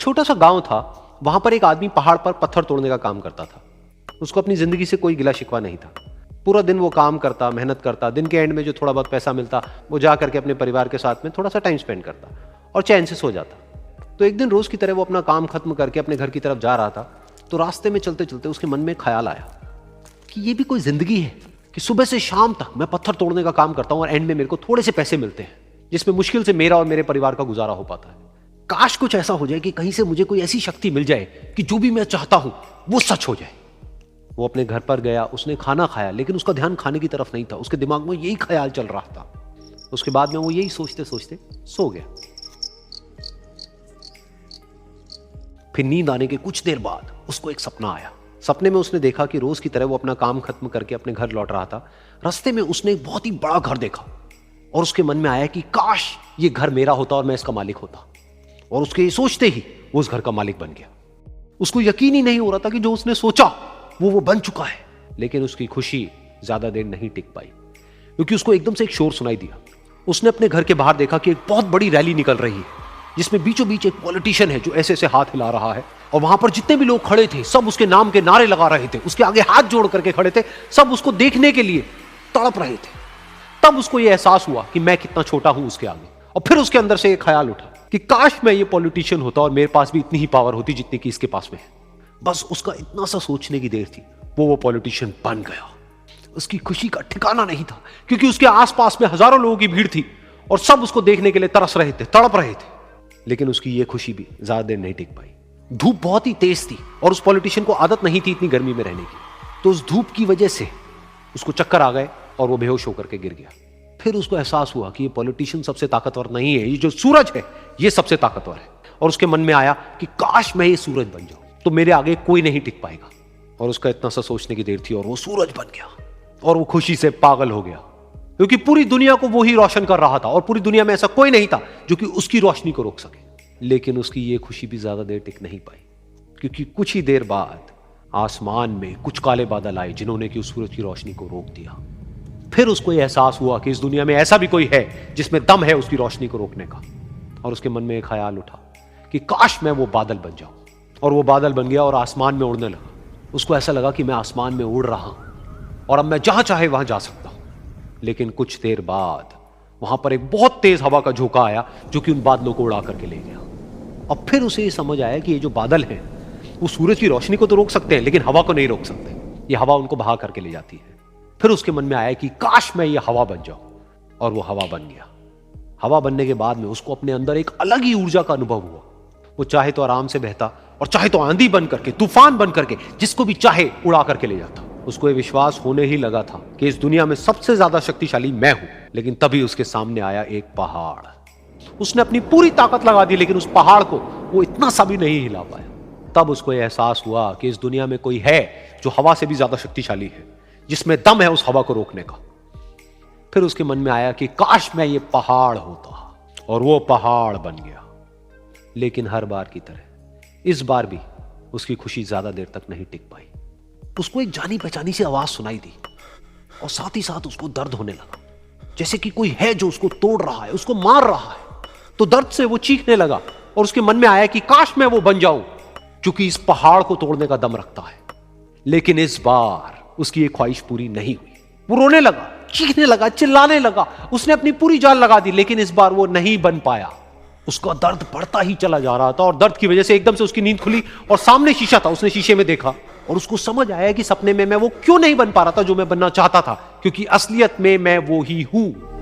छोटा सा गांव था, वहां पर एक आदमी पहाड़ पर पत्थर तोड़ने का काम करता था। उसको अपनी जिंदगी से कोई गिला शिकवा नहीं था। पूरा दिन वो काम करता, मेहनत करता, दिन के एंड में जो थोड़ा बहुत पैसा मिलता वो जा करके अपने परिवार के साथ में थोड़ा सा टाइम स्पेंड करता और चैन से सो जाता। तो एक दिन रोज की तरह वो अपना काम खत्म करके अपने घर की तरफ जा रहा था, तो रास्ते में चलते चलते उसके मन में ख्याल आया कि ये भी कोई जिंदगी है कि सुबह से शाम तक मैं पत्थर तोड़ने का काम करता हूं और एंड में मेरे को थोड़े से पैसे मिलते हैं, जिसमें मुश्किल से मेरा और मेरे परिवार का गुजारा हो पाता है। काश कुछ ऐसा हो जाए कि कहीं से मुझे कोई ऐसी शक्ति मिल जाए कि जो भी मैं चाहता हूं वो सच हो जाए। वो अपने घर पर गया, उसने खाना खाया, लेकिन उसका ध्यान खाने की तरफ नहीं था। उसके दिमाग में यही ख्याल चल रहा था। उसके बाद में वो यही सोचते सोचते सो गया। फिर नींद आने के कुछ देर बाद उसको एक सपना आया। सपने में उसने देखा कि रोज की तरह वो अपना काम खत्म करके अपने घर लौट रहा था। रास्ते में उसने एक बहुत ही बड़ा घर देखा और उसके मन में आया कि काश ये घर मेरा होता और मैं इसका मालिक होता। और उसके ये सोचते ही वो उस घर का मालिक बन गया। उसको यकीन ही नहीं हो रहा था कि जो उसने सोचा वो बन चुका है। लेकिन उसकी खुशी ज्यादा देर नहीं टिक पाई, क्योंकि उसको एकदम से एक शोर सुनाई दिया। उसने अपने घर के बाहर देखा कि एक बहुत बड़ी रैली निकल रही है, जिसमें बीचों बीच एक पॉलिटिशियन है जो ऐसे ऐसे हाथ हिला रहा है। और वहां पर जितने भी लोग खड़े थे सब उसके नाम के नारे लगा रहे थे, उसके आगे हाथ जोड़ करके खड़े थे, सब उसको देखने के लिए तड़प रहे थे। तब उसको यह एहसास हुआ कि मैं कितना छोटा हूं उसके आगे। और फिर उसके अंदर से एक ख्याल उठा कि काश मैं ये पॉलिटिशियन होता और मेरे पास भी इतनी ही पावर होती जितनी कि इसके पास में है। बस उसका इतना सा सोचने की देर थी, वो पॉलिटिशियन बन गया। उसकी खुशी का ठिकाना नहीं था, क्योंकि उसके आसपास में हजारों लोगों की भीड़ थी और सब उसको देखने के लिए तरस रहे थे, तड़प रहे थे। लेकिन उसकी ये खुशी भी ज्यादा देर नहीं टिक पाई। धूप बहुत ही तेज थी और उस पॉलिटिशियन को आदत नहीं थी इतनी गर्मी में रहने की। तो उस धूप की वजह से उसको चक्कर आ गए और वो बेहोश होकर के गिर गया। फिर उसको एहसास हुआ कि ये पॉलिटिशियन सबसे ताकतवर नहीं है, ये जो सूरज है ये सबसे ताकतवर है। और उसके मन में आया कि काश मैं ये सूरज बन जाऊं तो मेरे आगे कोई नहीं टिक पाएगा। और उसका इतना सा सोचने की देर थी और वो सूरज बन गया। और वो खुशी से पागल हो गया, क्योंकि पूरी दुनिया को वो ही रोशन कर रहा था और पूरी दुनिया में ऐसा कोई नहीं था जो कि उसकी रोशनी को रोक सके। लेकिन उसकी ये खुशी भी ज्यादा देर टिक नहीं पाई, क्योंकि कुछ ही देर बाद आसमान में कुछ काले बादल आए जिन्होंने कि उस सूरज की रोशनी को रोक दिया। फिर उसको यह एहसास हुआ कि इस दुनिया में ऐसा भी कोई है जिसमें दम है उसकी रोशनी को रोकने का। और उसके मन में एक ख्याल उठा कि काश मैं वो बादल बन जाऊं। और वो बादल बन गया और आसमान में उड़ने लगा। उसको ऐसा लगा कि मैं आसमान में उड़ रहा हूं और अब मैं जहां चाहे वहां जा सकता हूं। लेकिन कुछ देर बाद वहां पर एक बहुत तेज हवा का झोंका आया जो कि उन बादलों को उड़ा करके ले गया। और फिर उसे ये समझ आया कि ये जो बादल हैं वो सूरज की रोशनी को तो रोक सकते हैं, लेकिन हवा को नहीं रोक सकते। ये हवा उनको बहा करके ले जाती है। फिर उसके मन में आया कि काश मैं ये हवा बन जाऊं। और वो हवा बन गया। हवा बनने के बाद में उसको अपने अंदर एक अलग ही ऊर्जा का अनुभव हुआ। वो चाहे तो आराम से बहता और चाहे तो आंधी बन करके, तूफान बन करके, जिसको भी चाहे उड़ा करके ले जाता। उसको ये विश्वास होने ही लगा था कि इस दुनिया में सबसे ज्यादा शक्तिशाली मैं हूं। लेकिन तभी उसके सामने आया एक पहाड़। उसने अपनी पूरी ताकत लगा दी, लेकिन उस पहाड़ को वो इतना सा भी नहीं हिला पाया। तब उसको यह एहसास हुआ कि इस दुनिया में कोई है जो हवा से भी ज्यादा शक्तिशाली है, जिसमें दम है उस हवा को रोकने का। फिर उसके मन में आया कि काश मैं ये पहाड़ होता। और वो पहाड़ बन गया। लेकिन हर बार की तरह इस बार भी उसकी खुशी ज्यादा देर तक नहीं टिक पाई। उसको एक जानी पहचानी सी आवाज सुनाई दी और साथ ही साथ उसको दर्द होने लगा, जैसे कि कोई है जो उसको तोड़ रहा है, उसको मार रहा है। तो दर्द से वो चीखने लगा और उसके मन में आया कि काश मैं वो बन जाऊं क्योंकि इस पहाड़ को तोड़ने का दम रखता है। लेकिन इस बार उसकी ये ख्वाहिश पूरी नहीं हुई। वो रोने लगा, चीखने लगा, चिल्लाने लगा। उसने अपनी पूरी जान लगा दी, लेकिन इस बार वो नहीं बन पाया। उसका दर्द बढ़ता ही चला जा रहा था और दर्द की वजह से एकदम से उसकी नींद खुली और सामने शीशा था। उसने शीशे में देखा और उसको समझ आया कि सपने में मैं वो क्यों नहीं बन पा रहा था जो मैं बनना चाहता था, क्योंकि असलियत में मैं वो ही हूं।